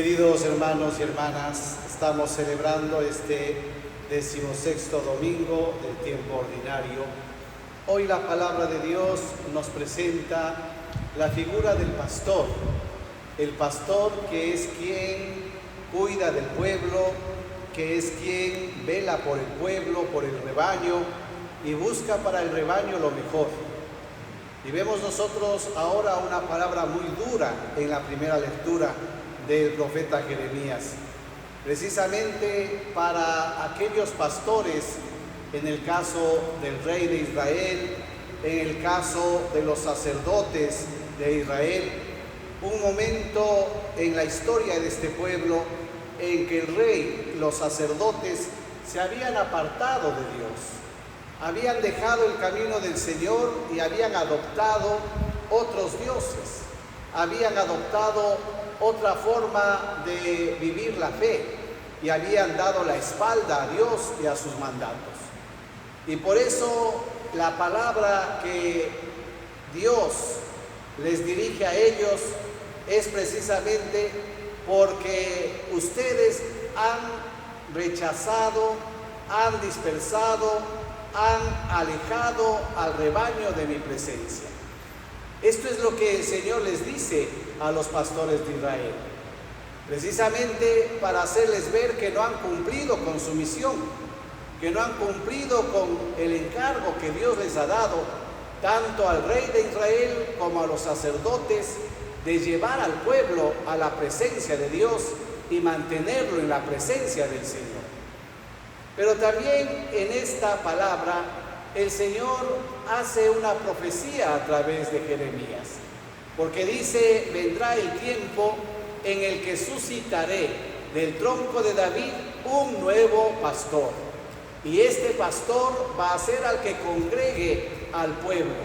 Queridos hermanos y hermanas, estamos celebrando este 16º domingo del tiempo ordinario. Hoy la palabra de Dios nos presenta la figura del pastor, el pastor que es quien cuida del pueblo, que es quien vela por el pueblo, por el rebaño y busca para el rebaño lo mejor. Y vemos nosotros ahora una palabra muy dura en la primera lectura del profeta Jeremías, precisamente para aquellos pastores, en el caso del rey de Israel, en el caso de los sacerdotes de Israel, un momento en la historia de este pueblo en que el rey, los sacerdotes, se habían apartado de Dios, habían dejado el camino del Señor y habían adoptado otros dioses, habían adoptado otra forma de vivir la fe y habían dado la espalda a Dios y a sus mandatos. Y por eso la palabra que Dios les dirige a ellos es precisamente porque ustedes han rechazado, han dispersado, han alejado al rebaño de mi presencia. Esto es lo que el Señor les dice a los pastores de Israel, precisamente para hacerles ver que no han cumplido con su misión, que no han cumplido con el encargo que Dios les ha dado, tanto al rey de Israel como a los sacerdotes, de llevar al pueblo a la presencia de Dios y mantenerlo en la presencia del Señor. Pero también en esta palabra el Señor hace una profecía a través de Jeremías, porque dice: vendrá el tiempo en el que suscitaré del tronco de David un nuevo pastor, y este pastor va a ser al que congregue al pueblo,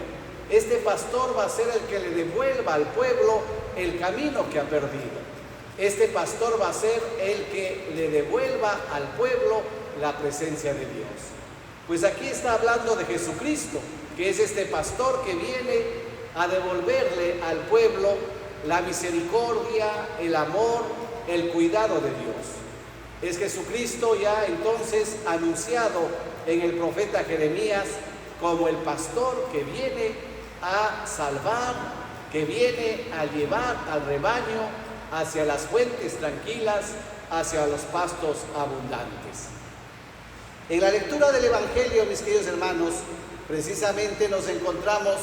este pastor va a ser el que le devuelva al pueblo el camino que ha perdido, este pastor va a ser el que le devuelva al pueblo la presencia de Dios. Pues aquí está hablando de Jesucristo, que es este pastor que viene a devolverle al pueblo la misericordia, el amor, el cuidado de Dios. Es Jesucristo ya entonces anunciado en el profeta Jeremías como el pastor que viene a salvar, que viene a llevar al rebaño hacia las fuentes tranquilas, hacia los pastos abundantes. En la lectura del Evangelio, mis queridos hermanos, precisamente nos encontramos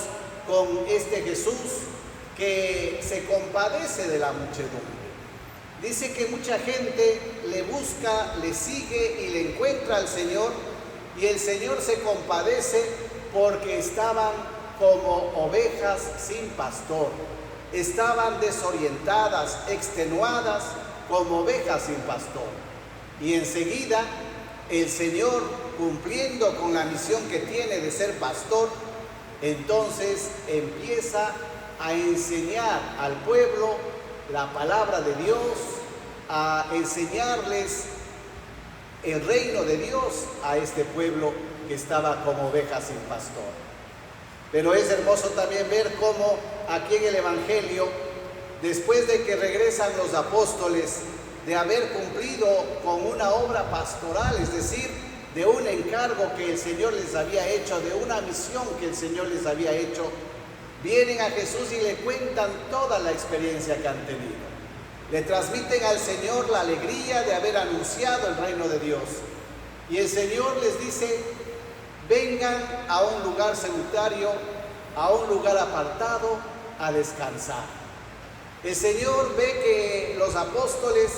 con este Jesús que se compadece de la muchedumbre. Dice que mucha gente le busca, le sigue y le encuentra al Señor, y el Señor se compadece porque estaban como ovejas sin pastor, estaban desorientadas, extenuadas como ovejas sin pastor. Y enseguida el Señor, cumpliendo con la misión que tiene de ser pastor, entonces empieza a enseñar al pueblo la palabra de Dios, a enseñarles el reino de Dios a este pueblo que estaba como ovejas sin pastor. Pero es hermoso también ver cómo aquí en el Evangelio, después de que regresan los apóstoles de haber cumplido con una obra pastoral, es decir, de un encargo que el Señor les había hecho, de una misión que el Señor les había hecho, vienen a Jesús y le cuentan toda la experiencia que han tenido. Le transmiten al Señor la alegría de haber anunciado el reino de Dios. Y el Señor les dice: vengan a un lugar solitario, a un lugar apartado, a descansar. El Señor ve que los apóstoles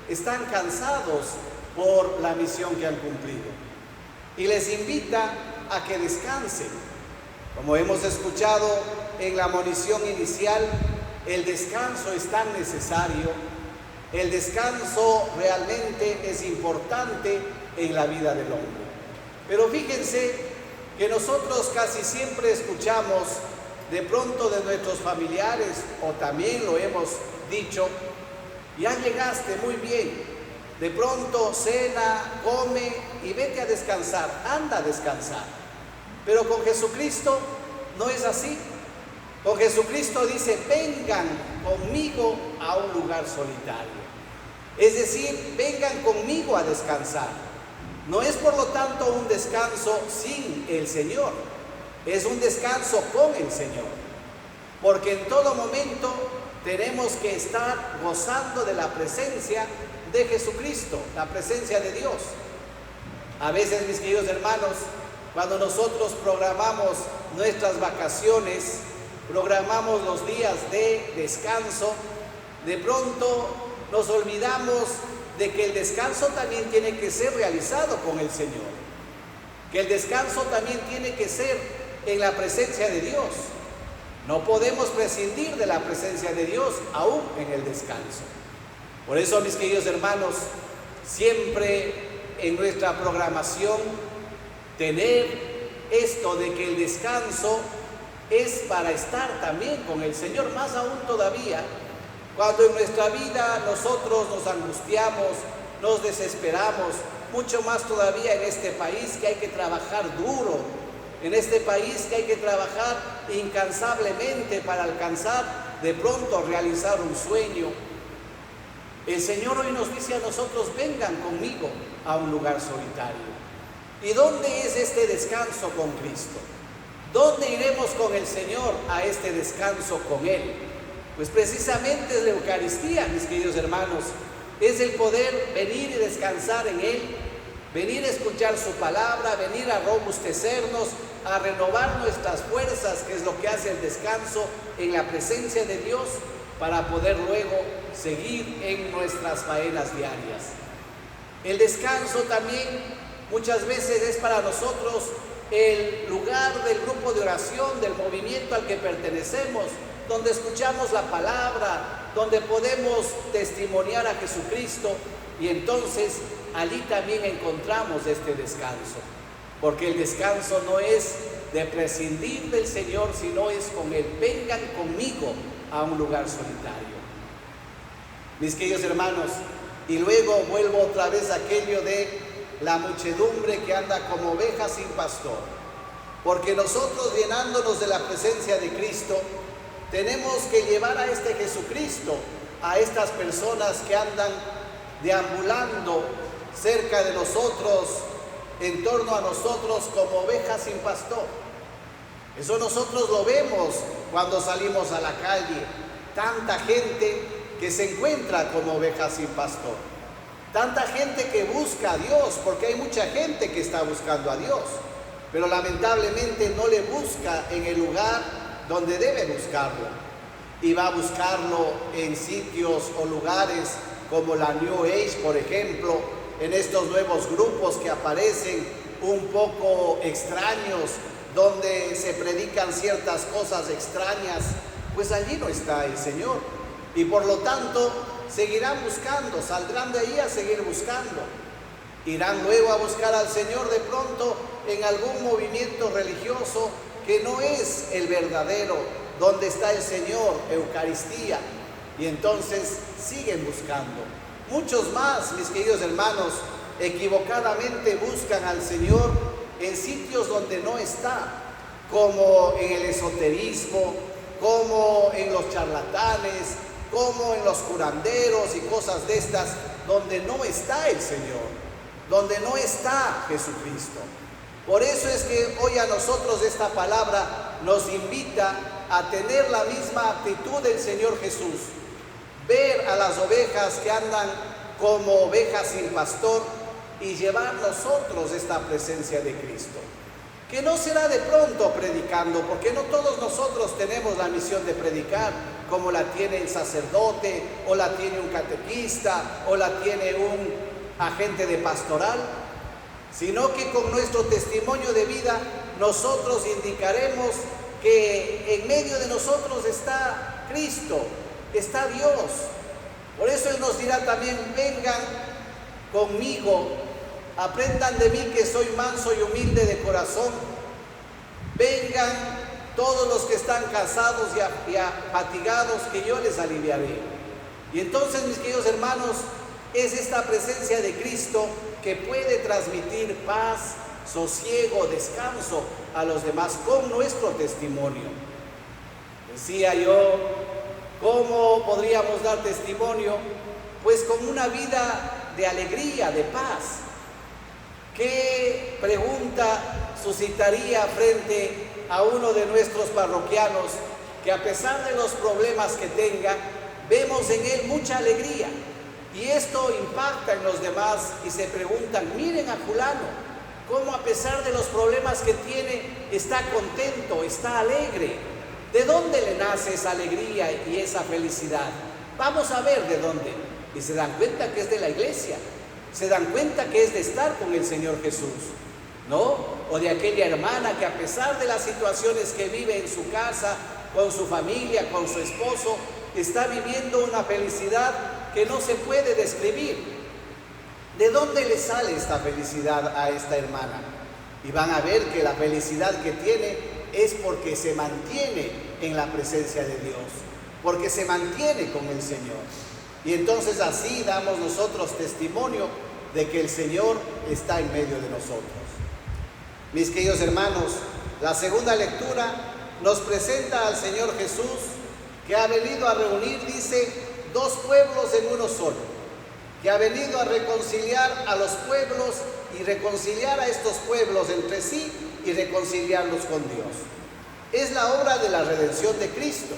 están cansados por la misión que han cumplido y les invita a que descansen. Como hemos escuchado en la monición inicial, el descanso es tan necesario, el descanso realmente es importante en la vida del hombre. Pero fíjense que nosotros casi siempre escuchamos de pronto de nuestros familiares, o también lo hemos dicho: ya llegaste, muy bien, de pronto cena, come y vete a descansar, anda a descansar. Pero con Jesucristo no es así. Con Jesucristo dice: vengan conmigo a un lugar solitario. Es decir, vengan conmigo a descansar. No es por lo tanto un descanso sin el Señor, es un descanso con el Señor, porque en todo momento tenemos que estar gozando de la presencia de Jesucristo, la presencia de Dios. A veces, mis queridos hermanos, cuando nosotros programamos nuestras vacaciones, programamos los días de descanso, de pronto nos olvidamos de que el descanso también tiene que ser realizado con el Señor, que el descanso también tiene que ser en la presencia de Dios. No podemos prescindir de la presencia de Dios aún en el descanso. Por eso, mis queridos hermanos, siempre en nuestra programación tener esto de que el descanso es para estar también con el Señor, más aún todavía cuando en nuestra vida nosotros nos angustiamos, nos desesperamos, mucho más todavía en este país que hay que trabajar duro, en este país que hay que trabajar incansablemente para alcanzar de pronto realizar un sueño. El Señor hoy nos dice a nosotros: vengan conmigo a un lugar solitario. ¿Y dónde es este descanso con Cristo? ¿Dónde iremos con el Señor a este descanso con Él? Pues precisamente es la Eucaristía, mis queridos hermanos. Es el poder venir y descansar en Él, venir a escuchar su palabra, venir a robustecernos, a renovar nuestras fuerzas, que es lo que hace el descanso en la presencia de Dios, para poder luego seguir en nuestras faenas diarias. El descanso también muchas veces es para nosotros el lugar del grupo de oración, del movimiento al que pertenecemos, donde escuchamos la palabra, donde podemos testimoniar a Jesucristo, y entonces allí también encontramos este descanso, porque el descanso no es de prescindir del Señor, sino es con Él. Vengan conmigo a un lugar solitario. Mis queridos hermanos, y luego vuelvo otra vez a aquello de la muchedumbre que anda como ovejas sin pastor, porque nosotros, llenándonos de la presencia de Cristo, tenemos que llevar a este Jesucristo a estas personas que andan deambulando cerca de nosotros, en torno a nosotros, como ovejas sin pastor. Eso nosotros lo vemos cuando salimos a la calle, tanta gente que se encuentra como ovejas sin pastor, tanta gente que busca a Dios, porque hay mucha gente que está buscando a Dios, pero lamentablemente no le busca en el lugar donde debe buscarlo, y va a buscarlo en sitios o lugares como la New Age, por ejemplo, en estos nuevos grupos que aparecen un poco extraños, donde se predican ciertas cosas extrañas. Pues allí no está el Señor, y por lo tanto seguirán buscando, saldrán de ahí a seguir buscando, irán luego a buscar al Señor de pronto en algún movimiento religioso que no es el verdadero, donde está el Señor, Eucaristía, y entonces siguen buscando. Muchos más, mis queridos hermanos, equivocadamente buscan al Señor en sitios donde no está, como en el esoterismo, como en los charlatanes, como en los curanderos y cosas de estas, donde no está el Señor, donde no está Jesucristo. Por eso es que hoy a nosotros esta palabra nos invita a tener la misma actitud del Señor Jesús, ver a las ovejas que andan como ovejas sin pastor y llevar nosotros esta presencia de Cristo, que no será de pronto predicando, porque no todos nosotros tenemos la misión de predicar como la tiene el sacerdote, o la tiene un catequista, o la tiene un agente de pastoral, sino que con nuestro testimonio de vida nosotros indicaremos que en medio de nosotros está Cristo, está Dios. Por eso Él nos dirá también: vengan conmigo, aprendan de mí que soy manso y humilde de corazón, vengan todos los que están cansados y fatigados, que yo les aliviaré. Y entonces, mis queridos hermanos, es esta presencia de Cristo que puede transmitir paz, sosiego, descanso a los demás con nuestro testimonio. Decía yo, ¿cómo podríamos dar testimonio? pues con una vida de alegría, de paz. ¿Qué pregunta suscitaría frente a uno de nuestros parroquianos que, a pesar de los problemas que tenga, vemos en él mucha alegría? Y esto impacta en los demás y se preguntan: miren a fulano, cómo a pesar de los problemas que tiene, está contento, está alegre. ¿De dónde le nace esa alegría y esa felicidad? Vamos a ver de dónde. Y se dan cuenta que es de la iglesia, se dan cuenta que es de estar con el Señor Jesús, ¿no? O de aquella hermana que, a pesar de las situaciones que vive en su casa, con su familia, con su esposo, está viviendo una felicidad que no se puede describir. ¿De dónde le sale esta felicidad a esta hermana? Y van a ver que la felicidad que tiene es porque se mantiene en la presencia de Dios, porque se mantiene con el Señor. Y entonces así damos nosotros testimonio de que el Señor está en medio de nosotros. Mis queridos hermanos, la segunda lectura nos presenta al Señor Jesús, que ha venido a reunir, dice, dos pueblos en uno solo, que ha venido a reconciliar a los pueblos y reconciliar a estos pueblos entre sí y reconciliarlos con Dios. Es la obra de la redención de Cristo.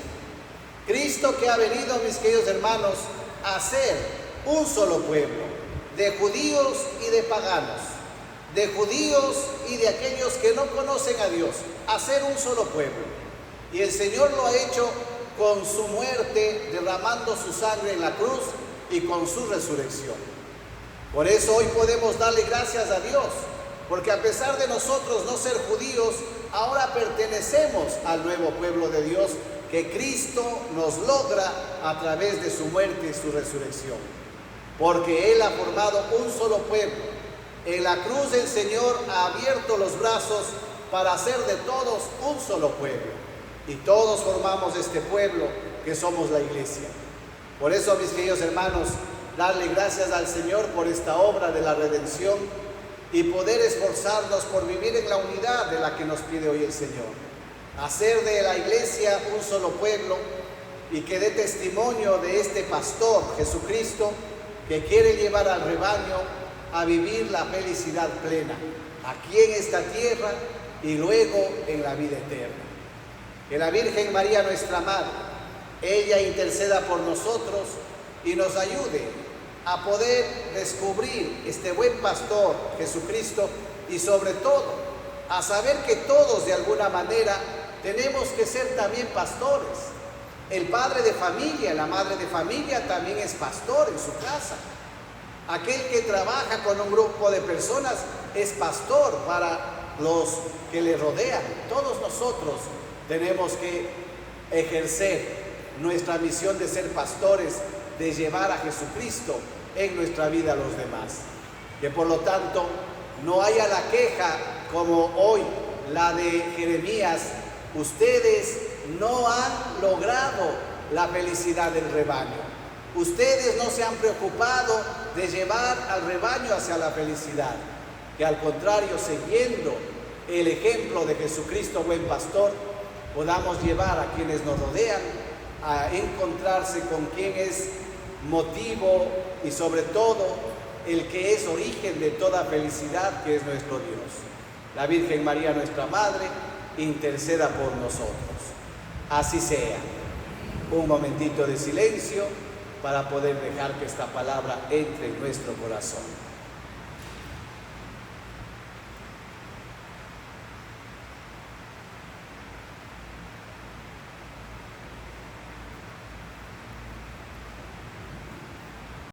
Cristo que ha venido, mis queridos hermanos, a ser un solo pueblo, de judíos y de paganos, de judíos y de aquellos que no conocen a Dios, a ser un solo pueblo. Y el Señor lo ha hecho con su muerte, derramando su sangre en la cruz, y con su resurrección. Por eso hoy podemos darle gracias a Dios, porque a pesar de nosotros no ser judíos, ahora pertenecemos al nuevo pueblo de Dios que Cristo nos logra a través de su muerte y su resurrección. Porque Él ha formado un solo pueblo. En la cruz el Señor ha abierto los brazos para hacer de todos un solo pueblo. Y todos formamos este pueblo que somos la iglesia. Por eso, mis queridos hermanos, darle gracias al Señor por esta obra de la redención y poder esforzarnos por vivir en la unidad de la que nos pide hoy el Señor. Hacer de la iglesia un solo pueblo y que dé testimonio de este pastor, Jesucristo, que quiere llevar al rebaño a vivir la felicidad plena, aquí en esta tierra y luego en la vida eterna. Que la Virgen María, nuestra Madre, ella interceda por nosotros y nos ayude a poder descubrir este buen pastor, Jesucristo, y sobre todo a saber que todos de alguna manera tenemos que ser también pastores. El padre de familia, la madre de familia también es pastor en su casa. Aquel que trabaja con un grupo de personas es pastor para los que le rodean. Todos nosotros tenemos que ejercer nuestra misión de ser pastores, de llevar a Jesucristo en nuestra vida a los demás. Que por lo tanto no haya la queja como hoy la de Jeremías: ustedes no han logrado la felicidad del rebaño. Ustedes no se han preocupado de llevar al rebaño hacia la felicidad. Que al contrario, siguiendo el ejemplo de Jesucristo, buen pastor, podamos llevar a quienes nos rodean a encontrarse con quien es motivo y sobre todo el que es origen de toda felicidad, que es nuestro Dios. La Virgen María, nuestra Madre, interceda por nosotros. Así sea. Un momentito de silencio para poder dejar que esta palabra entre en nuestro corazón.